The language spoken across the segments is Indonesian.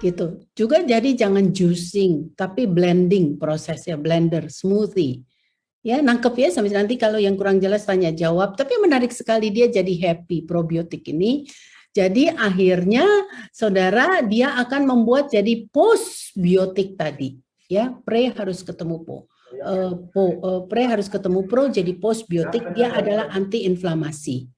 gitu. Juga jadi jangan juicing, tapi blending prosesnya, blender, smoothie. Ya, nangkep ya, sampai nanti kalau yang kurang jelas tanya jawab. Tapi menarik sekali dia jadi happy probiotik ini. Jadi akhirnya saudara dia akan membuat jadi postbiotik tadi. Ya, pre harus ketemu pre harus ketemu pro jadi postbiotik, dia adalah anti-inflamasi.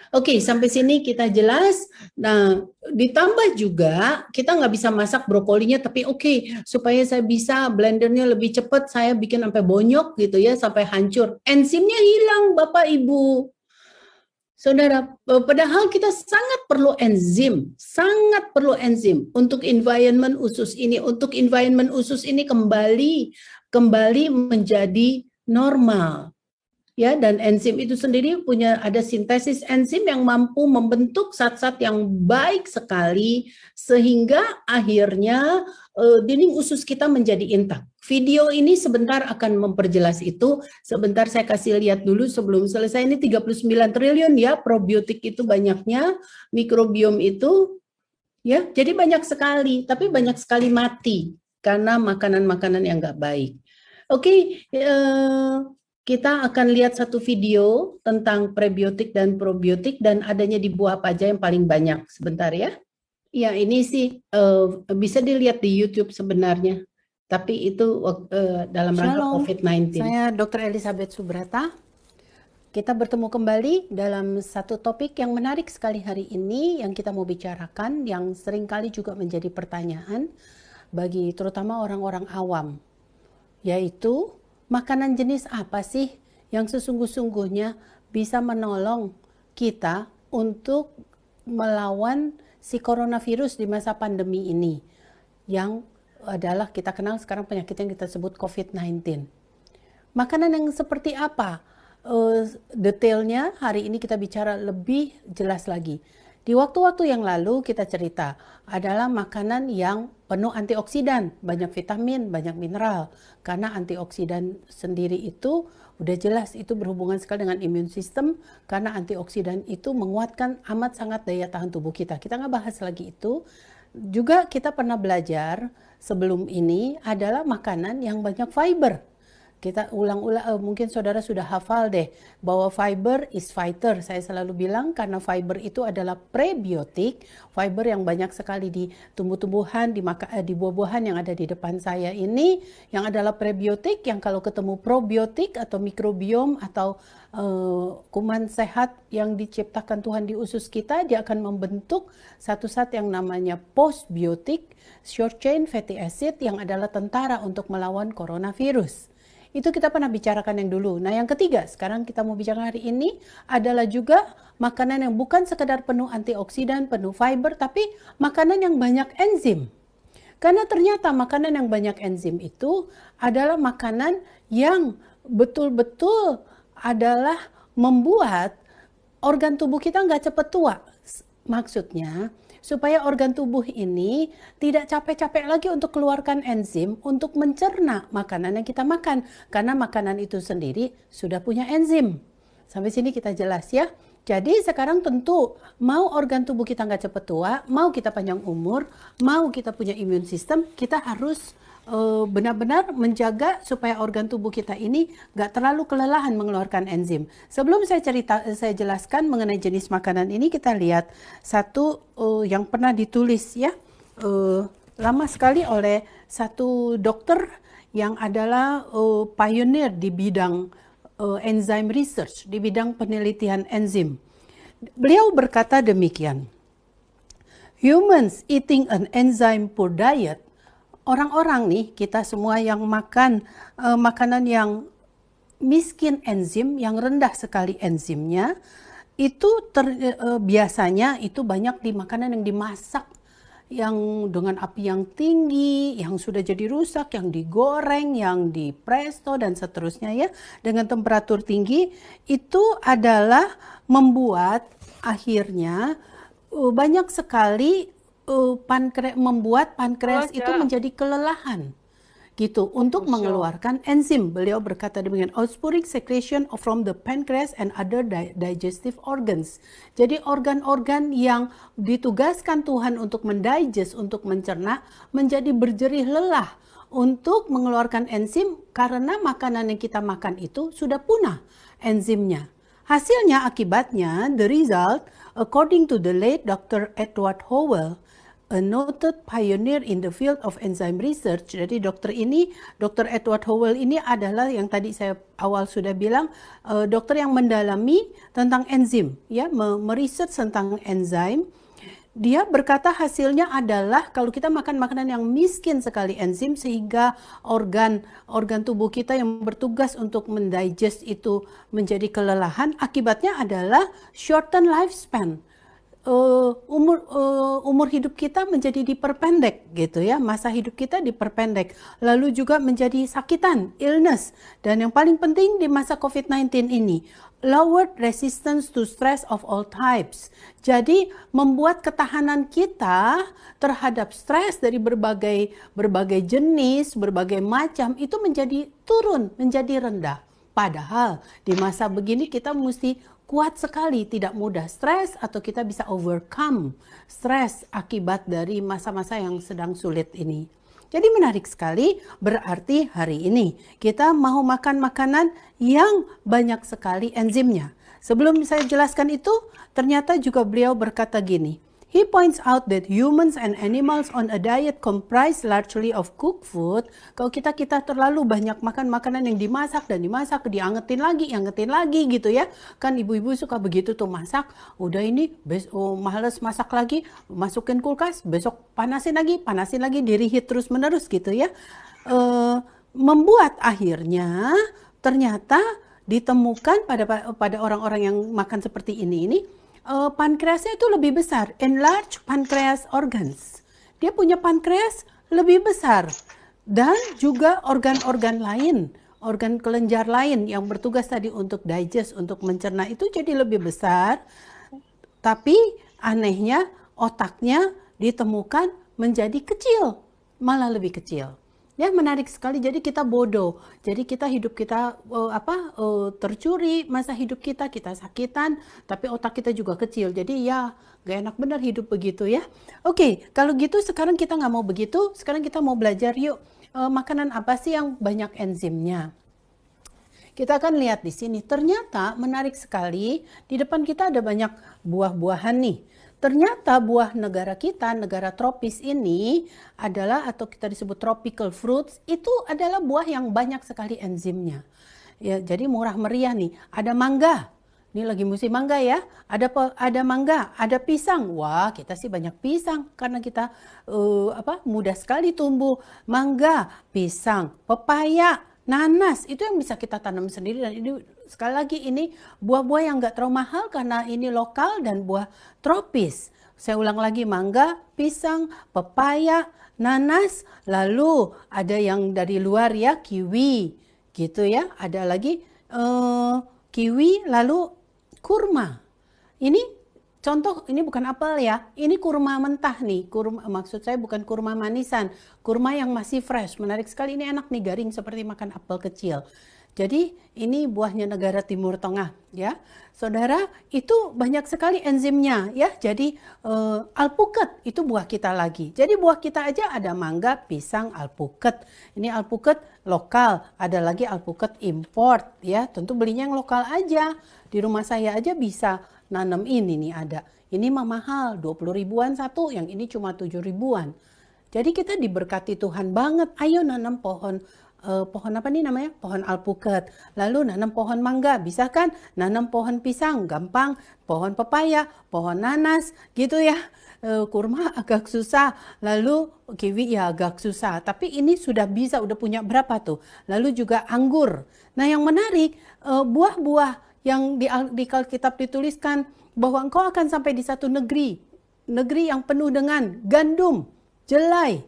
Oke, sampai sini kita jelas. Nah, ditambah juga kita nggak bisa masak brokolinya, tapi oke, supaya saya bisa blendernya lebih cepat, saya bikin sampai bonyok gitu ya, sampai hancur. Enzimnya hilang, Bapak Ibu. Saudara, padahal kita sangat perlu enzim untuk environment usus ini, kembali menjadi normal. Ya, dan enzim itu sendiri ada sintesis enzim yang mampu membentuk zat-zat yang baik sekali sehingga akhirnya dinding usus kita menjadi intak. Video ini sebentar akan memperjelas itu. Sebentar saya kasih lihat dulu sebelum selesai. Ini 39 triliun ya probiotik itu banyaknya, mikrobiom itu ya. Jadi banyak sekali, tapi banyak sekali mati karena makanan-makanan yang enggak baik. Oke, kita akan lihat satu video tentang prebiotik dan probiotik dan adanya di buah apa aja yang paling banyak. Sebentar ya. Ya, ini sih bisa dilihat di YouTube sebenarnya. Tapi itu dalam rangka COVID-19. Saya Dr. Elizabeth Subrata. Kita bertemu kembali dalam satu topik yang menarik sekali hari ini yang kita mau bicarakan, yang seringkali juga menjadi pertanyaan bagi terutama orang-orang awam, yaitu makanan jenis apa sih yang sesungguh-sungguhnya bisa menolong kita untuk melawan si coronavirus di masa pandemi ini, yang adalah kita kenal sekarang penyakit yang kita sebut COVID-19. Makanan yang seperti apa? Detailnya hari ini kita bicara lebih jelas lagi. Di waktu-waktu yang lalu kita cerita adalah makanan yang penuh antioksidan, banyak vitamin, banyak mineral. Karena antioksidan sendiri itu udah jelas itu berhubungan sekali dengan imun sistem, karena antioksidan itu menguatkan amat sangat daya tahan tubuh kita. Kita nggak bahas lagi itu. Juga kita pernah belajar sebelum ini adalah makanan yang banyak fiber. Kita ulang-ulang, mungkin saudara sudah hafal deh bahwa fiber is fighter. Saya selalu bilang karena fiber itu adalah prebiotik, fiber yang banyak sekali di tumbuh-tumbuhan, di buah-buahan yang ada di depan saya ini, yang adalah prebiotik, yang kalau ketemu probiotik atau mikrobiom atau kuman sehat yang diciptakan Tuhan di usus kita, dia akan membentuk satu zat yang namanya postbiotik, short chain fatty acid, yang adalah tentara untuk melawan coronavirus. Itu kita pernah bicarakan yang dulu. Nah, yang ketiga, sekarang kita mau bicara hari ini adalah juga makanan yang bukan sekedar penuh antioksidan, penuh fiber, tapi makanan yang banyak enzim. Karena ternyata makanan yang banyak enzim itu adalah makanan yang betul-betul adalah membuat organ tubuh kita nggak cepat tua. Maksudnya, supaya organ tubuh ini tidak capek-capek lagi untuk keluarkan enzim untuk mencerna makanan yang kita makan. Karena makanan itu sendiri sudah punya enzim. Sampai sini kita jelas ya. Jadi sekarang tentu mau organ tubuh kita nggak cepat tua, mau kita panjang umur, mau kita punya imun sistem, kita harus benar-benar menjaga supaya organ tubuh kita ini nggak terlalu kelelahan mengeluarkan enzim. Sebelum saya jelaskan mengenai jenis makanan ini, kita lihat satu yang pernah ditulis ya lama sekali oleh satu dokter yang adalah pioneer di bidang enzyme research, di bidang penelitian enzim. Beliau berkata demikian, humans eating an enzyme poor diet, orang-orang nih, kita semua yang makan makanan yang miskin enzim, yang rendah sekali enzimnya, itu biasanya itu banyak di makanan yang dimasak, yang dengan api yang tinggi, yang sudah jadi rusak, yang digoreng, yang di presto dan seterusnya ya, dengan temperatur tinggi, itu adalah membuat akhirnya banyak sekali membuat pankreas itu menjadi kelelahan. gitu untuk mengeluarkan enzim. Beliau berkata demikian, outpouring secretion from the pancreas and other digestive organs. Jadi organ-organ yang ditugaskan Tuhan untuk mendigest, untuk mencerna, menjadi berjerih lelah untuk mengeluarkan enzim karena makanan yang kita makan itu sudah punah enzimnya. Hasilnya, akibatnya, the result, according to the late Dr. Edward Howell, a noted pioneer in the field of enzyme research. Jadi Dr. Edward Howell ini adalah yang tadi saya awal sudah bilang, dokter yang mendalami tentang enzim, ya, meriset tentang enzim. Dia berkata hasilnya adalah kalau kita makan makanan yang miskin sekali enzim sehingga organ tubuh kita yang bertugas untuk mendigest itu menjadi kelelahan, akibatnya adalah shorten lifespan. Umur hidup kita menjadi diperpendek gitu ya, masa hidup kita diperpendek, lalu juga menjadi sakitan, illness, dan yang paling penting di masa COVID-19 ini, lowered resistance to stress of all types. Jadi membuat ketahanan kita terhadap stres dari berbagai jenis, berbagai macam itu menjadi turun, menjadi rendah. Padahal di masa begini kita mesti kuat sekali, tidak mudah stres, atau kita bisa overcome stres akibat dari masa-masa yang sedang sulit ini. Jadi menarik sekali, berarti hari ini kita mau makan makanan yang banyak sekali enzimnya. Sebelum saya jelaskan itu, ternyata juga beliau berkata gini, he points out that humans and animals on a diet comprised largely of cooked food. Kalau kita terlalu banyak makan makanan yang dimasak, diangetin lagi gitu ya. Kan ibu-ibu suka begitu tuh, masak, udah ini males masak lagi, masukin kulkas, besok panasin lagi, di-reheat terus menerus gitu ya. Membuat akhirnya ternyata ditemukan pada orang-orang yang makan seperti ini pankreasnya itu lebih besar, enlarged pancreas organs. Dia punya pankreas lebih besar. Dan juga organ-organ lain, organ kelenjar lain yang bertugas tadi untuk digest, untuk mencerna itu jadi lebih besar. Tapi anehnya otaknya ditemukan menjadi kecil, malah lebih kecil. Ya, menarik sekali. Jadi kita bodoh. Jadi hidup kita tercuri masa hidup kita sakitan, tapi otak kita juga kecil. Jadi ya gak enak benar hidup begitu ya. Oke, kalau gitu sekarang kita nggak mau begitu. Sekarang kita mau belajar yuk, makanan apa sih yang banyak enzimnya. Kita akan lihat di sini. Ternyata menarik sekali, di depan kita ada banyak buah-buahan nih. Ternyata buah negara kita, negara tropis ini adalah, atau kita disebut tropical fruits, itu adalah buah yang banyak sekali enzimnya. Ya, jadi murah meriah nih. Ada mangga. Ini lagi musim mangga ya. Ada mangga, ada pisang. Wah, kita sih banyak pisang karena kita mudah sekali tumbuh. Mangga, pisang, pepaya, nanas, itu yang bisa kita tanam sendiri. Dan ini sekali lagi ini buah-buah yang nggak terlalu mahal karena ini lokal dan buah tropis. Saya ulang lagi, mangga, pisang, pepaya, nanas, lalu ada yang dari luar ya, kiwi gitu ya. Ada lagi kiwi, lalu kurma. Ini contoh, ini bukan apel ya, ini kurma mentah nih. Kurma, maksud saya bukan kurma manisan, kurma yang masih fresh. Menarik sekali, ini enak nih, garing seperti makan apel kecil. Jadi ini buahnya negara Timur Tengah ya. Saudara, itu banyak sekali enzimnya ya. Jadi alpukat itu buah kita lagi. Jadi buah kita aja ada mangga, pisang, alpukat. Ini alpukat lokal, ada lagi alpukat import ya. Tentu belinya yang lokal aja. Di rumah saya aja bisa nanam ini nih ada. Ini mah mahal, 20 ribuan satu, yang ini cuma 7 ribuan. Jadi kita diberkati Tuhan banget. Ayo nanam pohon apa nih namanya? Pohon alpukat. Lalu nanam pohon mangga, bisa kan? Nanam pohon pisang, gampang. Pohon pepaya, pohon nanas, gitu ya. Kurma agak susah, lalu kiwi ya agak susah. Tapi ini sudah bisa, udah punya berapa tuh? Lalu juga anggur. Nah yang menarik, buah-buah yang di Alkitab dituliskan bahwa engkau akan sampai di satu negeri yang penuh dengan gandum, jelai,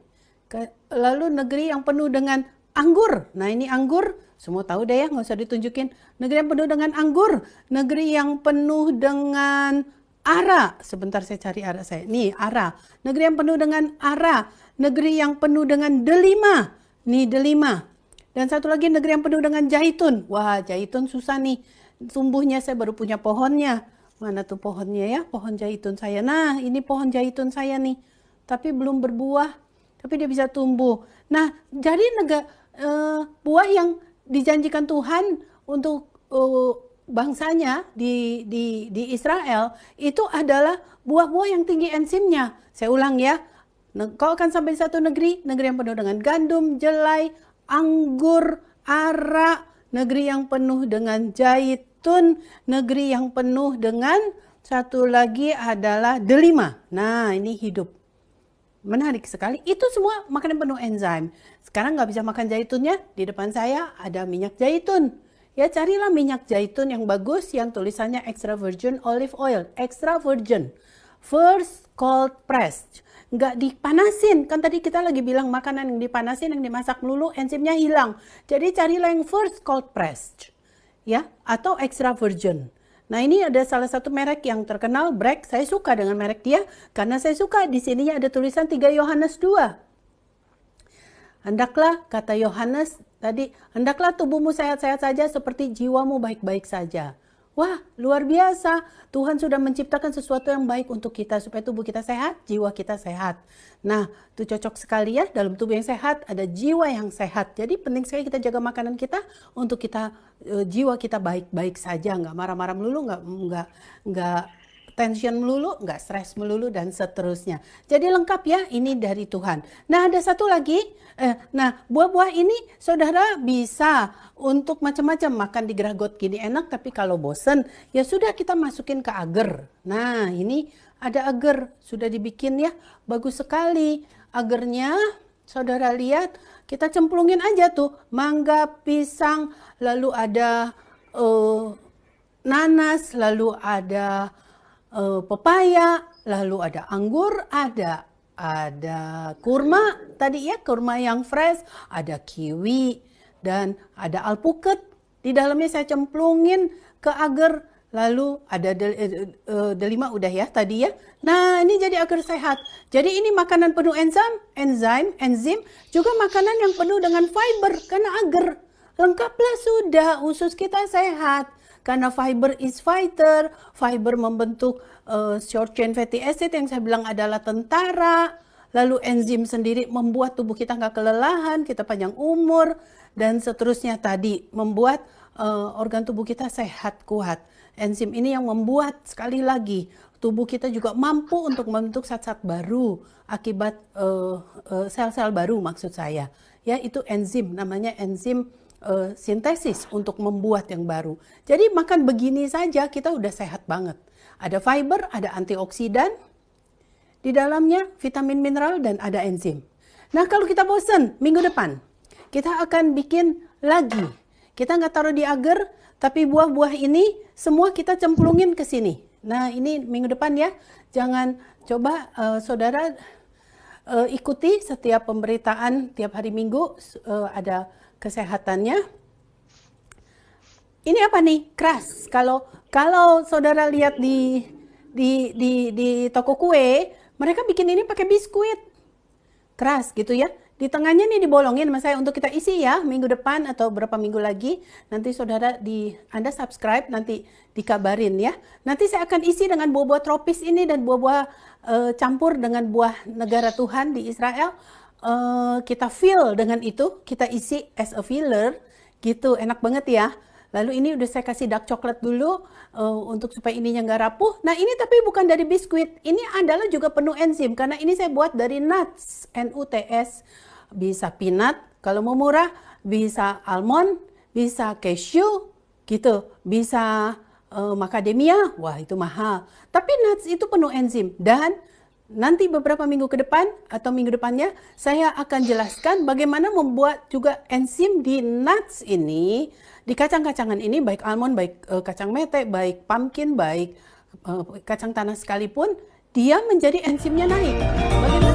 lalu negeri yang penuh dengan anggur. Nah ini anggur, semua tahu deh ya, nggak usah ditunjukin. Negeri yang penuh dengan anggur, negeri yang penuh dengan ara. Sebentar saya cari ara saya. Nih ara, negeri yang penuh dengan ara, negeri yang penuh dengan delima, Ini delima. Dan satu lagi negeri yang penuh dengan zaitun. Wah, zaitun susah nih tumbuhnya, saya baru punya pohonnya. Mana tuh pohonnya ya? Pohon zaitun saya. Nah, ini pohon zaitun saya nih. Tapi belum berbuah. Tapi dia bisa tumbuh. Nah, jadi buah yang dijanjikan Tuhan untuk bangsanya di Israel itu adalah buah-buah yang tinggi enzimnya. Saya ulang ya. Kau akan sampai di satu negeri yang penuh dengan gandum, jelai, anggur, ara, negeri yang penuh dengan zaitun, negeri yang penuh dengan satu lagi adalah delima. Nah, ini hidup. Menarik sekali. Itu semua makanan penuh enzim. Sekarang nggak bisa makan zaitunnya. Di depan saya ada minyak zaitun. Ya, carilah minyak zaitun yang bagus yang tulisannya extra virgin olive oil. Extra virgin. First cold pressed. Nggak dipanasin. Kan tadi kita lagi bilang makanan yang dipanasin, yang dimasak melulu, enzimnya hilang. Jadi carilah yang first cold pressed. Ya, atau extra virgin. Nah, ini ada salah satu merek yang terkenal, Bragg. Saya suka dengan merek dia karena saya suka di sininya ada tulisan 3 Yohanes 2. Hendaklah, kata Yohanes tadi, hendaklah tubuhmu sehat-sehat saja seperti jiwamu baik-baik saja. Wah, luar biasa. Tuhan sudah menciptakan sesuatu yang baik untuk kita supaya tubuh kita sehat, jiwa kita sehat. Nah, itu cocok sekali ya. Dalam tubuh yang sehat ada jiwa yang sehat. Jadi penting sekali kita jaga makanan kita untuk kita jiwa kita baik-baik saja, nggak marah-marah melulu, nggak tension melulu, nggak stres melulu, dan seterusnya. Jadi lengkap ya, ini dari Tuhan. Nah, ada satu lagi. Nah, buah-buah ini saudara bisa untuk macam-macam, makan di Gragot gini enak, tapi kalau bosen ya sudah kita masukin ke agar. Nah, ini ada agar sudah dibikin ya, bagus sekali agarnya. Saudara lihat, kita cemplungin aja tuh mangga, pisang, lalu ada nanas, lalu ada pepaya, lalu ada anggur, ada kurma tadi ya, kurma yang fresh, ada kiwi, dan ada alpukat. Di dalamnya saya cemplungin ke agar, lalu ada delima udah ya tadi ya. Nah, ini jadi agar sehat. Jadi ini makanan penuh enzim, juga makanan yang penuh dengan fiber karena agar. Lengkaplah sudah, usus kita sehat. Karena fiber is fighter, fiber membentuk short chain fatty acid yang saya bilang adalah tentara. Lalu enzim sendiri membuat tubuh kita nggak kelelahan, kita panjang umur, dan seterusnya tadi membuat organ tubuh kita sehat, kuat. Enzim ini yang membuat sekali lagi tubuh kita juga mampu untuk membentuk zat-zat baru akibat sel-sel baru maksud saya. Ya, itu enzim, namanya enzim sintesis untuk membuat yang baru. Jadi makan begini saja kita udah sehat banget. Ada fiber, ada antioksidan, di dalamnya vitamin mineral, dan ada enzim. Nah, kalau kita bosan minggu depan, kita akan bikin lagi. Kita nggak taruh di agar, tapi buah-buah ini semua kita cemplungin ke sini. Nah, ini minggu depan ya. Jangan coba saudara ikuti setiap pemberitaan tiap hari Minggu ada kesehatannya. Ini apa nih? Keras. Kalau saudara lihat di toko kue, mereka bikin ini pakai biskuit. Keras gitu ya. Di tengahnya nih dibolongin sama saya untuk kita isi ya minggu depan atau berapa minggu lagi. Nanti saudara Anda subscribe, nanti dikabarin ya. Nanti saya akan isi dengan buah-buah tropis ini dan buah-buah campur dengan buah negara Tuhan di Israel. Kita fill dengan itu, kita isi as a filler gitu, enak banget ya. Lalu ini udah saya kasih dark coklat dulu untuk supaya ininya nggak rapuh. Nah, ini tapi bukan dari biskuit, ini adalah juga penuh enzim karena ini saya buat dari nuts, NUTS. Bisa peanut, kalau mau murah bisa almond, bisa cashew gitu, bisa macadamia, wah itu mahal. Tapi nuts itu penuh enzim, dan nanti beberapa minggu ke depan atau minggu depannya saya akan jelaskan bagaimana membuat juga enzim di nuts ini, di kacang-kacangan ini, baik almond, baik kacang mete, baik pumpkin, baik kacang tanah sekalipun, dia menjadi enzimnya naik. Bagaimana